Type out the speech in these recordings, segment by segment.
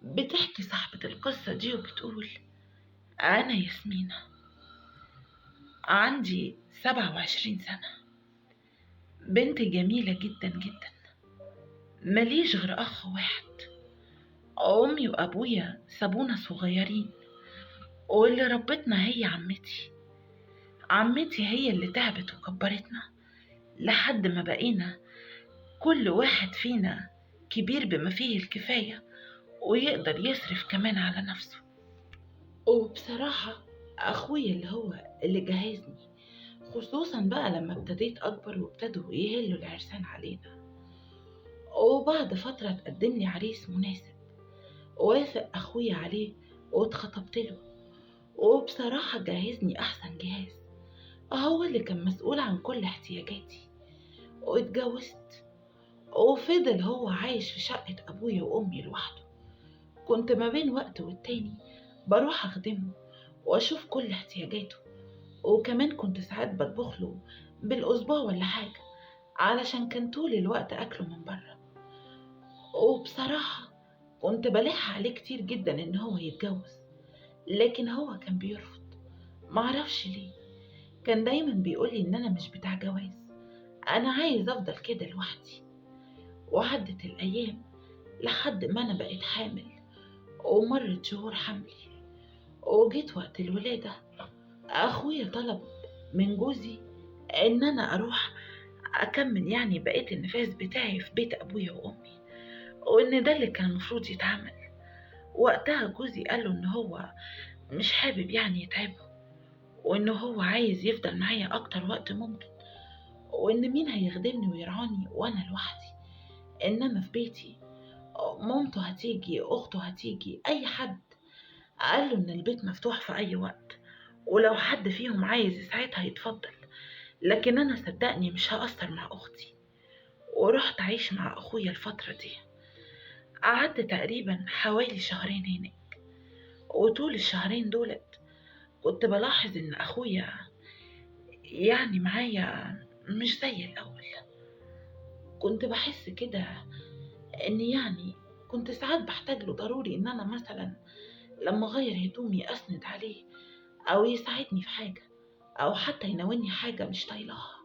بتحكي صاحبة القصة دي وبتقول: أنا ياسمينة، عندي 27 سنة، بنت جميلة جدا جدا، ماليش غير أخ واحد. أمي وأبويا سابونا صغيرين، واللي ربتنا هي عمتي. عمتي هي اللي تعبت وكبرتنا لحد ما بقينا كل واحد فينا كبير بما فيه الكفاية، ويقدر يصرف كمان على نفسه. وبصراحة أخويا اللي هو اللي جهزني، خصوصا بقى لما ابتديت أكبر وابتدوا يهلوا العرسان علينا. وبعد فترة تقدم لي عريس مناسب، وافق أخويا عليه واتخطبت له. وبصراحة جهزني أحسن جهاز، هو اللي كان مسؤول عن كل احتياجاتي. واتجوزت، وفضل هو عايش في شقة أبويا وأمي لوحده. كنت ما بين وقت والتاني بروح أخدمه وأشوف كل احتياجاته، وكمان كنت ساعات بطبخله بالأسبوع ولا حاجة، علشان كان طول الوقت أكله من بره. وبصراحة كنت بلح عليه كتير جدا إن هو يتجوز، لكن هو كان بيرفض، معرفش ليه. كان دايما بيقولي إن أنا مش بتاع جواز، أنا عايز أفضل كده لوحدي. وعدت الأيام لحد ما أنا بقيت حامل، ومرت شهور حملي. وجيت وقت الولادة، أخويا طلب من جوزي إن أنا أروح أكمل يعني بقية النفاس بتاعي في بيت أبويا وأمي، وإن ده اللي كان المفروض يتعمل. وقتها جوزي قاله إن هو مش حابب يعني يتعبه، وإن هو عايز يفضل معايا أكتر وقت ممكن، وإن مين هيخدمني ويرعاني وأنا لوحدي. إنما في بيتي مامته هتيجي، أخته هتيجي، أي حد. قاله إن البيت مفتوح في أي وقت، ولو حد فيهم عايز يساعدها يتفضل، لكن أنا صدقني مش هقصر مع أختي. ورحت أعيش مع أخويا الفترة دي، قعدت تقريبا حوالي شهرين هناك. وطول الشهرين دولت كنت بلاحظ إن أخويا يعني معايا مش زي الأول. كنت بحس كده إن يعني كنت ساعات بحتاج له ضروري، إن أنا مثلا لما أغير هدومي أسند عليه، أو يساعدني في حاجة، أو حتى يناولني حاجة مش طايلاها.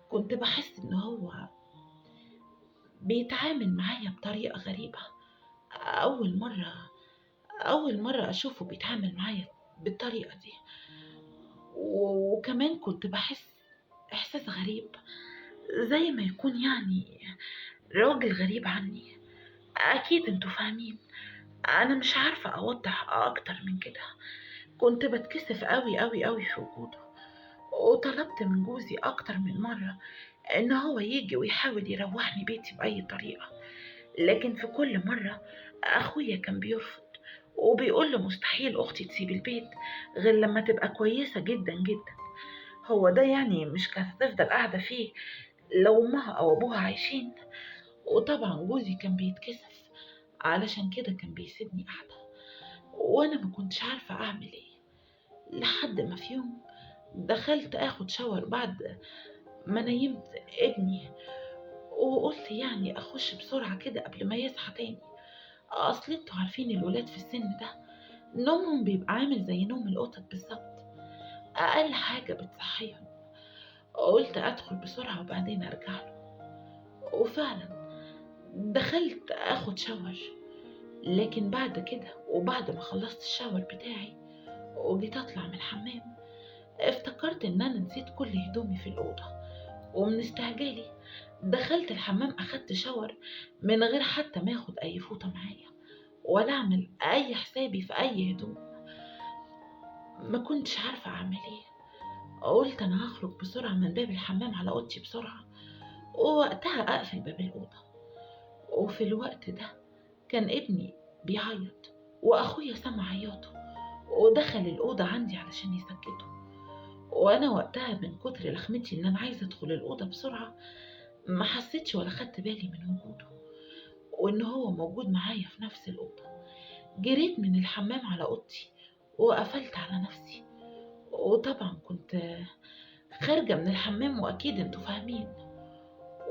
كنت بحس إن هو بيتعامل معايا بطريقة غريبة. أول مرة أول مرة أشوفه بيتعامل معايا بالطريقة دي. وكمان كنت بحس إحساس غريب، زي ما يكون يعني راجل غريب عني. أكيد انتوا فاهمين، أنا مش عارفة أوضح أكتر من كده. كنت بتكسف قوي قوي قوي في وجوده، وطلبت من جوزي أكتر من مرة إن هو يجي ويحاول يروحني بيتي بأي طريقة، لكن في كل مرة أخويا كان بيرفض، وبيقول له مستحيل أختي تسيب البيت غير لما تبقى كويسة جدا جدا. هو ده يعني مش كانت هتفضل قاعدة فيه لو أمها أو أبوها عايشين؟ وطبعا جوزي كان بيتكسف، علشان كده كان بيسيبني قاعدة، وأنا ما كنتش عارفة أعمل إيه. لحد ما في يوم دخلت أخد شاور بعد ما نيمت ابني، وقلت يعني أخش بسرعة كده قبل ما يصحى تاني. أصل انتوا عارفين الولاد في السن ده نومهم بيبقى عامل زي نوم القطط بالظبط، أقل حاجة بتصحيهم. قلت أدخل بسرعة وبعدين أرجع له. وفعلا دخلت أخد شاور، لكن بعد كده وبعد ما خلصت الشاور بتاعي وجيت أطلع من الحمام، افتكرت إن أنا نسيت كل هدومي في الأوضة. ومن استعجالي دخلت الحمام أخدت شاور من غير حتى ما أخد أي فوطة معايا، ولا أعمل أي حسابي في أي هدوم. ما كنتش عارفة أعمل إيه. قلت أنا هخرج بسرعة من باب الحمام على أوضتي بسرعة، ووقتها أقفل باب الأوضة. وفي الوقت ده كان ابني بيعيط، وأخويا سمع عياطه ودخل الأوضة عندي علشان يسكته. وأنا وقتها من كتر لخمتي إن أنا عايزة أدخل الأوضة بسرعة ما حسيتش ولا خدت بالي من وجوده، وإن هو موجود معايا في نفس الأوضة. جريت من الحمام على أوضتي وقفلت على نفسي. وطبعا كنت خارجة من الحمام، وأكيد انتوا فاهمين،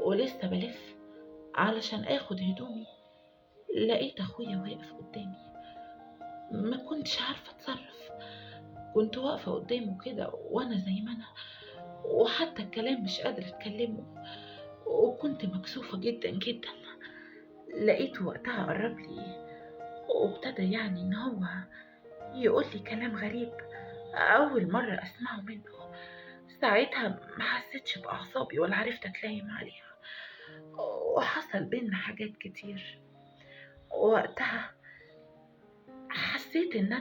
ولسه بلف علشان اخد هدومي، لقيت اخويا واقف قدامي. ما كنتش عارفة اتصرف. كنت واقفة قدامه كده وانا زي ما انا، وحتى الكلام مش قادرة اتكلمه، وكنت مكسوفة جدا جدا. لقيته وقتها قرب لي وابتدى يعني ان هو يقول لي كلام غريب اول مرة اسمعه منه. ساعتها ما حسيتش باعصابي ولا عرفت اتلايم عليها، وحصل بينا حاجات كتير. وقتها حسيت ان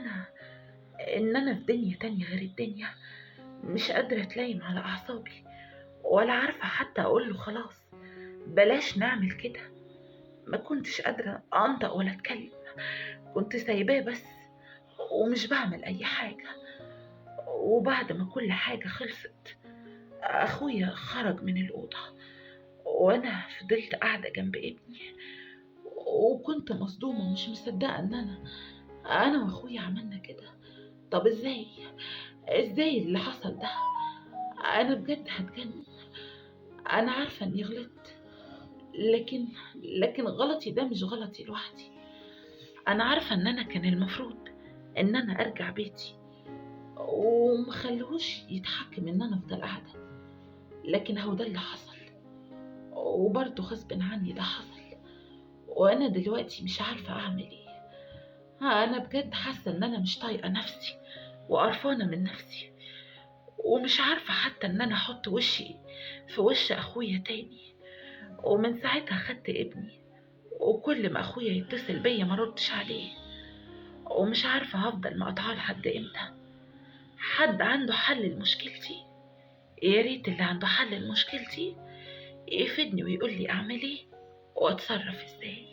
انا في دنيا تانية غير الدنيا، مش قادرة اتلايم على اعصابي، ولا عارفة حتى اقوله خلاص بلاش نعمل كده. ما كنتش قادرة انطق ولا اتكلم، كنت سايباه بس ومش بعمل اي حاجة. وبعد ما كل حاجة خلصت اخويا خرج من الأوضة، وانا فضلت قاعدة جنب ابني، وكنت مصدومة ومش مصدقة ان انا واخويا عملنا كده. طب ازاي اللي حصل ده؟ انا بجد هتجنن. انا عارفة اني غلطت، لكن غلطي ده مش غلطي لوحدي. انا عارفة ان انا كان المفروض ان انا ارجع بيتي ومخليهوش يتحكم ان انا افضل قاعدة، لكن هو ده اللي حصل، وبرضه غصب عني ده حصل. وانا دلوقتي مش عارفة اعمل ايه. انا بجد حاسة ان انا مش طايقة نفسي وقرفانة من نفسي، ومش عارفة حتى ان انا احط وشي في وش اخويا تاني. ومن ساعتها خدت ابني، وكل ما اخويا يتصل بيا ما ردش عليه، ومش عارفة هفضل مقطعاه لحد امتى. حد عنده حل لمشكلتي؟ يا ريت اللي عنده حل لمشكلتي يفيدني ويقول لي اعمل ايه واتصرف ازاي.